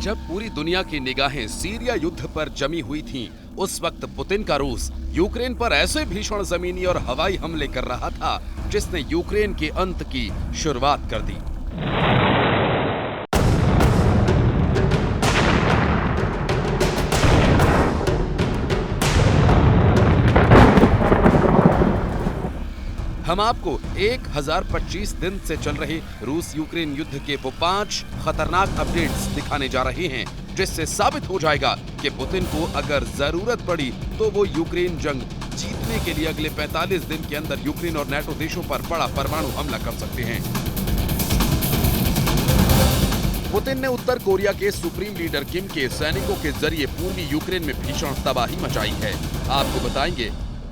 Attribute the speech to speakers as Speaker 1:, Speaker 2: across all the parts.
Speaker 1: जब पूरी दुनिया की निगाहें सीरिया युद्ध पर जमी हुई थीं, उस वक्त पुतिन का रूस यूक्रेन पर ऐसे भीषण जमीनी और हवाई हमले कर रहा था जिसने यूक्रेन के अंत की शुरुआत कर दी। हम आपको 1025 दिन से चल रहे रूस यूक्रेन युद्ध के वो 5 खतरनाक अपडेट्स दिखाने जा रहे हैं, जिससे साबित हो जाएगा कि पुतिन को अगर जरूरत पड़ी तो वो यूक्रेन जंग जीतने के लिए अगले 45 दिन के अंदर यूक्रेन और नेटो देशों पर बड़ा परमाणु हमला कर सकते हैं। पुतिन ने उत्तर कोरिया के सुप्रीम लीडर किम के सैनिकों के जरिए पूर्वी यूक्रेन में भीषण तबाही मचाई है। आपको बताएंगे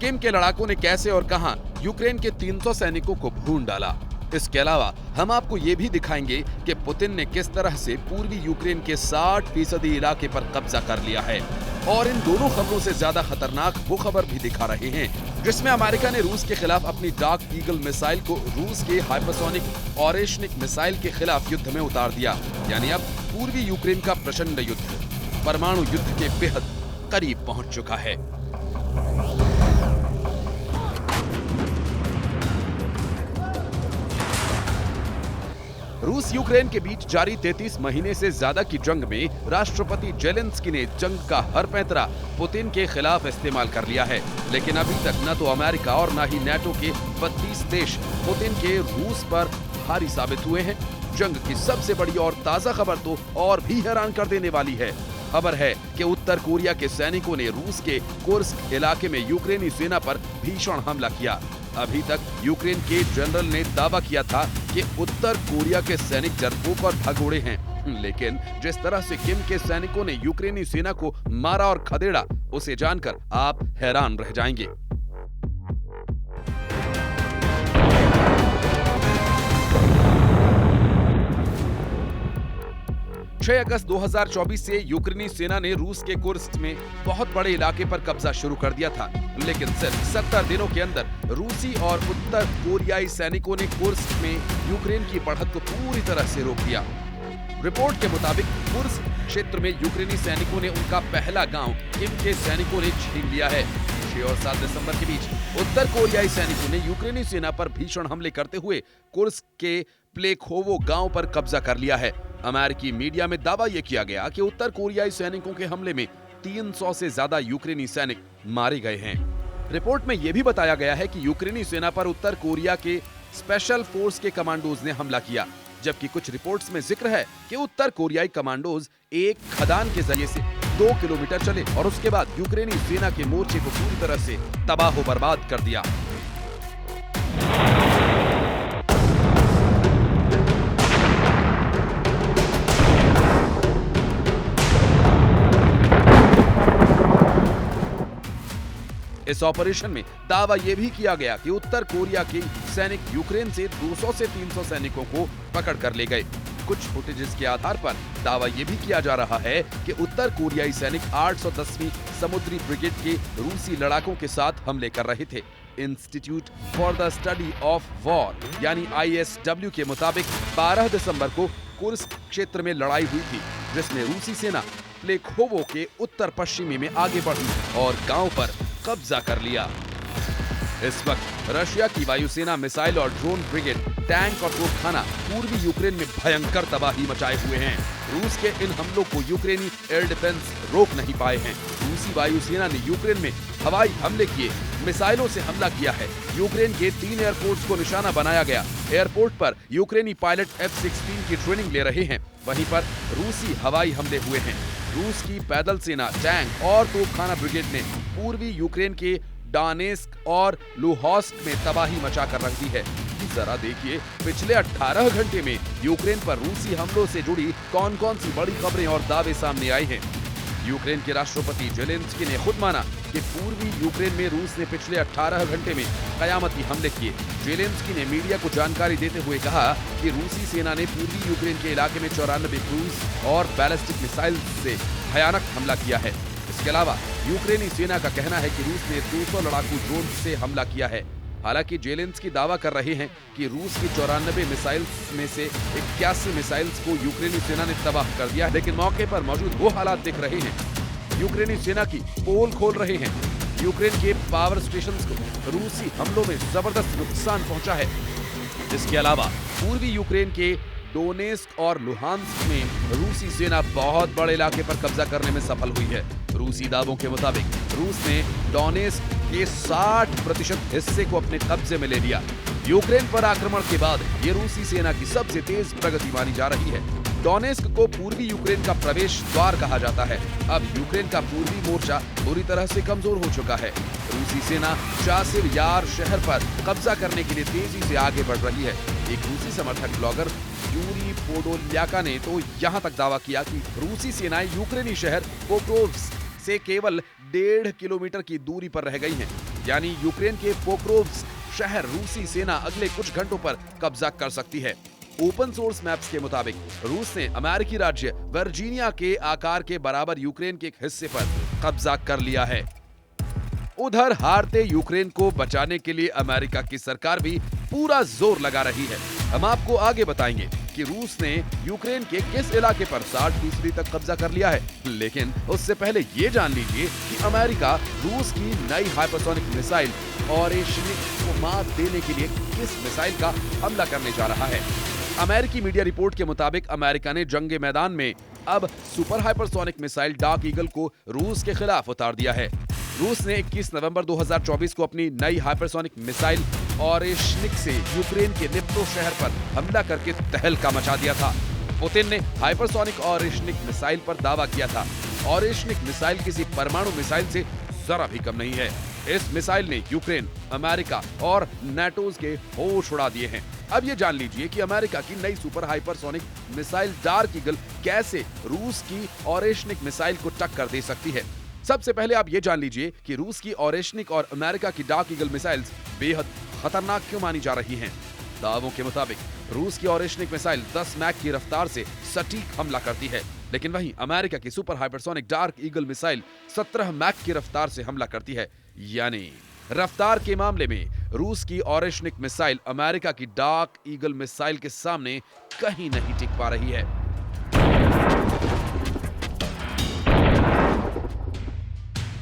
Speaker 1: किम के लड़ाकों ने कैसे और कहां यूक्रेन के 300 सैनिकों को भून डाला। इसके अलावा हम आपको ये भी दिखाएंगे कि पुतिन ने किस तरह से पूर्वी यूक्रेन के 60% इलाके पर कब्जा कर लिया है। और इन दोनों खबरों से ज्यादा खतरनाक वो खबर भी दिखा रहे हैं जिसमें अमेरिका ने रूस के खिलाफ अपनी डार्क ईगल मिसाइल को रूस के हाइपरसोनिक ऑरेशनिक मिसाइल के खिलाफ युद्ध में उतार दिया। यानी अब पूर्वी यूक्रेन का प्रचंड युद्ध परमाणु युद्ध के बेहद करीब पहुंच चुका है। रूस यूक्रेन के बीच जारी 33 महीने से ज्यादा की जंग में राष्ट्रपति जेलेंस्की ने जंग का हर पैंतरा पुतिन के खिलाफ इस्तेमाल कर लिया है, लेकिन अभी तक न तो अमेरिका और न ही नेटो के 32 देश पुतिन के रूस पर भारी साबित हुए हैं। जंग की सबसे बड़ी और ताजा खबर तो और भी हैरान कर देने वाली है। खबर है कि उत्तर कोरिया के सैनिकों ने रूस के कुर्स्क इलाके में यूक्रेनी सेना पर भीषण हमला किया। अभी तक यूक्रेन के जनरल ने दावा किया था कि उत्तर कोरिया के सैनिक डरपोक और भगोड़े हैं, लेकिन जिस तरह से किम के सैनिकों ने यूक्रेनी सेना को मारा और खदेड़ा, उसे जानकर आप हैरान रह जाएंगे। 6 अगस्त 2024 से यूक्रेनी सेना ने रूस के कुर्स्क में बहुत बड़े इलाके पर कब्जा शुरू कर दिया था, लेकिन सिर्फ 70 दिनों के अंदर रूसी और उत्तर कोरियाई सैनिकों ने कुर्स्क में यूक्रेन की बढ़त को पूरी तरह से रोक दिया। रिपोर्ट के मुताबिक कुर्स्क क्षेत्र में यूक्रेनी सैनिकों ने उनका पहला गांव किम के सैनिकों ने छीन लिया है। 6 और 7 दिसंबर के बीच उत्तर कोरियाई सैनिकों ने यूक्रेनी सेना पर भीषण हमले करते हुए कुर्स्क के प्लेखोवो गांव पर कब्जा कर लिया है। अमेरिकी मीडिया में दावा यह किया गया कि उत्तर कोरियाई सैनिकों के हमले में 300 से ज्यादा यूक्रेनी सैनिक मारे गए हैं। रिपोर्ट में यह भी बताया गया है कि यूक्रेनी सेना पर उत्तर कोरिया के स्पेशल फोर्स के कमांडोज ने हमला किया, जबकि कुछ रिपोर्ट्स में जिक्र है कि उत्तर कोरियाई कमांडोज एक खदान के जरिए से 2 किलोमीटर चले और उसके बाद यूक्रेनी सेना के मोर्चे को पूरी तरह से तबाह बर्बाद कर दिया। इस ऑपरेशन में दावा यह भी किया गया कि उत्तर कोरिया के सैनिक यूक्रेन से 200 से 300 सैनिकों को पकड़ कर ले गए। कुछ फुटेजेस के आधार पर दावा यह भी किया जा रहा है कि उत्तर कोरियाई सैनिक 810वीं समुद्री ब्रिगेड के रूसी लड़ाकों के साथ हमले कर रहे थे। Institute for the study of war यानी ISW के मुताबिक 12 दिसंबर को कुर्स्क क्षेत्र में लड़ाई हुई थी, जिसमें रूसी सेना प्लेखोवो के उत्तर पश्चिमी में आगे बढ़ी और गांव पर कब्जा कर लिया। इस वक्त रशिया की वायुसेना मिसाइल और ड्रोन ब्रिगेड, टैंक और तोपखाना पूर्वी यूक्रेन में भयंकर तबाही मचाए हुए हैं। रूस के इन हमलों को यूक्रेनी एयर डिफेंस रोक नहीं पाए हैं। रूसी वायुसेना ने यूक्रेन में हवाई हमले किए, मिसाइलों से हमला किया है। यूक्रेन के 3 एयरपोर्ट्स को निशाना बनाया गया। एयरपोर्ट पर यूक्रेनी पायलट F-16 की ट्रेनिंग ले रहे हैं। वहीं पर रूसी हवाई हमले हुए हैं। रूस की पैदल सेना, टैंक और तोपखाना ब्रिगेड ने पूर्वी यूक्रेन के डोनेत्स्क और लुहांस्क में तबाही मचा कर रख दी है। जरा देखिए पिछले 18 घंटे में यूक्रेन पर रूसी हमलों से जुड़ी कौन कौन सी बड़ी खबरें और दावे सामने आए हैं। यूक्रेन के राष्ट्रपति जेलेंस्की ने खुद माना कि पूर्वी यूक्रेन में रूस ने पिछले 18 घंटे में कयामती हमले किए। जेलेंस्की ने मीडिया को जानकारी देते हुए कहा कि रूसी सेना ने पूर्वी यूक्रेन के इलाके में 94 क्रूज और बैलिस्टिक मिसाइल से भयानक हमला किया है। इसके अलावा यूक्रेनी सेना का कहना है कि रूस ने 200 लड़ाकू ड्रोन से हमला किया है। हालांकि जेलेंस्की दावा कर रहे हैं कि रूस की 94 मिसाइल्स में से 81 मिसाइल्स को यूक्रेनी सेना ने तबाह कर दिया, लेकिन मौके पर मौजूद वो हालात दिख रहे हैं। यूक्रेनी सेना की पोल खोल रहे हैं। यूक्रेन के पावर स्टेशंस को रूसी हमलों में जबरदस्त नुकसान पहुंचा है। इसके अलावा पूर्वी यूक्रेन के डोनेस्क और लुहांस्क में रूसी सेना बहुत बड़े इलाके पर कब्जा करने में सफल हुई है। रूसी दावों के मुताबिक रूस ने डोनेस्क के 60% हिस्से को अपने कब्जे में ले लिया। यूक्रेन पर आक्रमण के बाद ये रूसी सेना की सबसे तेज प्रगति मानी जा रही है। डोनेस्क को पूर्वी यूक्रेन का प्रवेश द्वार कहा जाता है। अब यूक्रेन का पूर्वी मोर्चा पूरी तरह से कमजोर हो चुका है। रूसी सेना चासिर यार शहर पर कब्जा करने के लिए तेजी से आगे बढ़ रही है। एक रूसी समर्थक ब्लॉगर यूरी पोडोल्याका ने तो यहाँ तक दावा किया कि रूसी सेनाएं यूक्रेनी शहर पोक्रोव्स्क से केवल 1.5 किलोमीटर की दूरी पर रह गई हैं। यानी यूक्रेन के पोक्रोव्स्क शहर रूसी सेना अगले कुछ घंटों पर कब्जा कर सकती है। ओपन सोर्स मैप्स के मुताबिक रूस ने अमेरिकी राज्य वर्जीनिया के आकार के बराबर यूक्रेन के एक हिस्से पर कब्जा कर लिया है। उधर हारते यूक्रेन को बचाने के लिए अमेरिका की सरकार भी पूरा जोर लगा रही है। हम आपको आगे बताएंगे कि रूस ने यूक्रेन के किस इलाके पर 60% तक कब्जा कर लिया है। लेकिन उससे पहले ये जान लीजिए कि अमेरिका रूस की नई हाइपरसोनिक मिसाइल ऑरेशनिक को मात देने के लिए किस मिसाइल का हमला करने जा रहा है। अमेरिकी मीडिया रिपोर्ट के मुताबिक अमेरिका ने जंग मैदान में अब super hypersonic missile dark eagle को रूस के खिलाफ उतार दिया है। रूस ने 21 नवंबर 2024 को अपनी नई हाइपरसोनिक मिसाइल ऑरेशनिक से यूक्रेन के निप्रो शहर पर हमला करके तहलका मचा दिया था। पुतिन ने हाइपरसोनिक ऑरेशनिक मिसाइल पर दावा किया था। ऑरेशनिक मिसाइल किसी परमाणु मिसाइल से जरा भी कम नहीं है। इस मिसाइल ने यूक्रेन, अमेरिका और नाटोज के होश उड़ा दिए हैं। अब ये जान लीजिए कि अमेरिका की नई super hypersonic missile dark eagle कैसे रूस की ऑरेशनिक मिसाइल को टक्कर दे सकती है। सबसे पहले आप ये जान लीजिए कि रूस की ऑरेशनिक और अमेरिका की डार्क ईगल मिसाइल्स बेहद खतरनाक क्यों मानी जा रही हैं। दावों के मुताबिक रूस की ऑरेशनिक मिसाइल 10 मैक की रफ्तार से सटीक हमला करती है, लेकिन वहीं अमेरिका की super hypersonic dark eagle missile 17 Mach की रफ्तार से हमला करती है। यानी रफ्तार के मामले में रूस की ऑरेशनिक मिसाइल अमेरिका की डार्क ईगल मिसाइल के सामने कहीं नहीं टिक पा रही है।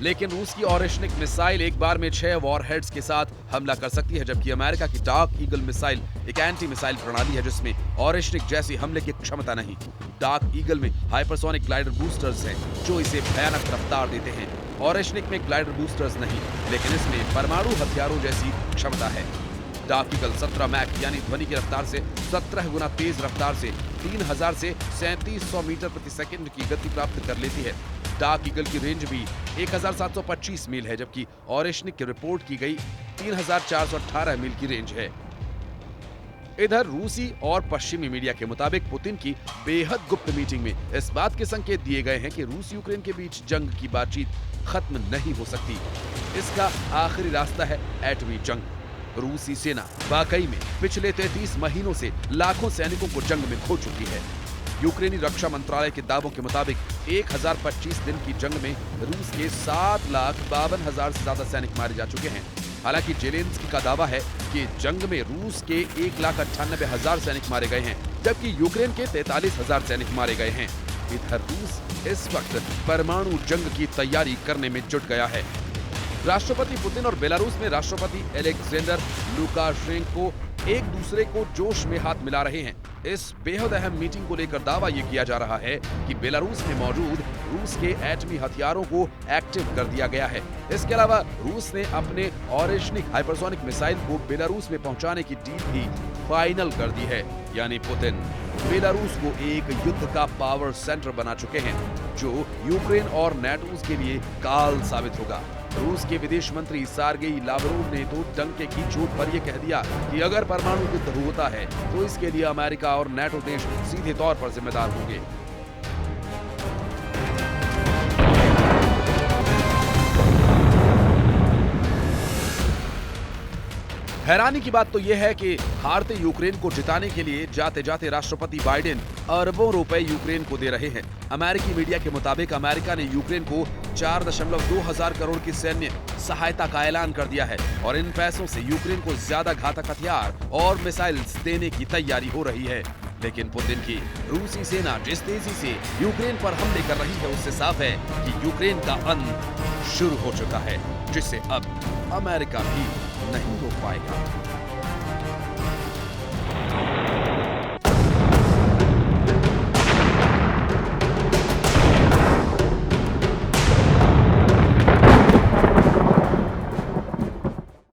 Speaker 1: लेकिन रूस की ऑरेशनिक मिसाइल एक बार में 6 वॉरहेड्स के साथ हमला कर सकती है, जबकि अमेरिका की डार्क ईगल मिसाइल एक एंटी मिसाइल प्रणाली है जिसमें ऑरेशनिक जैसी हमले की क्षमता नहीं। डार्क ईगल में हाइपरसोनिक ग्लाइडर बूस्टर्स हैं जो इसे भयानक रफ्तार देते हैं। ऑरेशनिक में ग्लाइडर बूस्टर्स नहीं, लेकिन इसमें परमाणु हथियारों जैसी क्षमता है। डार्क ईगल 17 मैक यानी ध्वनि की रफ्तार से 17 गुना तेज रफ्तार से 3000 से 3700 मीटर प्रति सेकंड की गति प्राप्त कर लेती है। डार्क ईगल की रेंज भी 1725 मील है, जबकि ऑरेशनिक की रिपोर्ट की गई 3418 मील की रेंज है। इधर रूसी और पश्चिमी मीडिया के मुताबिक पुतिन की बेहद गुप्त मीटिंग में इस बात के संकेत दिए गए हैं कि रूस यूक्रेन के बीच जंग की बातचीत खत्म नहीं हो सकती। इसका आखिरी रास्ता है एटमी जंग। रूसी सेना वाकई में पिछले 33 महीनों से लाखों सैनिकों को जंग में खो चुकी है। यूक्रेनी रक्षा मंत्रालय के दावों के मुताबिक 1025 दिन की जंग में रूस के 7,52,000 से ज्यादा सैनिक मारे जा चुके हैं। हालांकि जेलेंस्की का दावा है कि जंग में रूस के 1,98,000 सैनिक मारे गए हैं, जबकि यूक्रेन के 43,000 सैनिक मारे गए हैं। इधर रूस इस वक्त परमाणु जंग की तैयारी करने में जुट गया है। राष्ट्रपति पुतिन और बेलारूस में राष्ट्रपति अलेक्जेंडर लुकाशेंको एक दूसरे को जोश में हाथ मिला रहे हैं। इस बेहद अहम मीटिंग को लेकर दावा यह किया जा रहा है कि बेलारूस में मौजूद रूस के एटमी हथियारों को एक्टिव कर दिया गया है। इसके अलावा रूस ने अपने ऑरेशनिक हाइपरसोनिक मिसाइल को बेलारूस में पहुंचाने की डील भी फाइनल कर दी है। यानी पुतिन बेलारूस को एक युद्ध का पावर सेंटर बना चुके हैं, जो यूक्रेन और नाटो के लिए काल साबित होगा। रूस के विदेश मंत्री सार्गेई लावरोव ने तो डंके की चोट पर यह कह दिया कि अगर परमाणु युद्ध होता है तो इसके लिए अमेरिका और नाटो देश सीधे तौर पर जिम्मेदार होंगे। हैरानी की बात तो यह है कि हारते यूक्रेन को जिताने के लिए जाते जाते राष्ट्रपति बाइडेन अरबों रुपए यूक्रेन को दे रहे हैं। अमेरिकी मीडिया के मुताबिक अमेरिका ने यूक्रेन को 4.2 हजार करोड़ की सैन्य सहायता का ऐलान कर दिया है और इन पैसों से यूक्रेन को ज्यादा घातक हथियार और मिसाइल्स देने की तैयारी हो रही है। लेकिन पुतिन की रूसी सेना जिस तेजी से यूक्रेन पर हमले कर रही है उससे साफ है कि यूक्रेन का अंत शुरू हो चुका है, जिसे अब अमेरिका भी नहीं रोक पाएगा।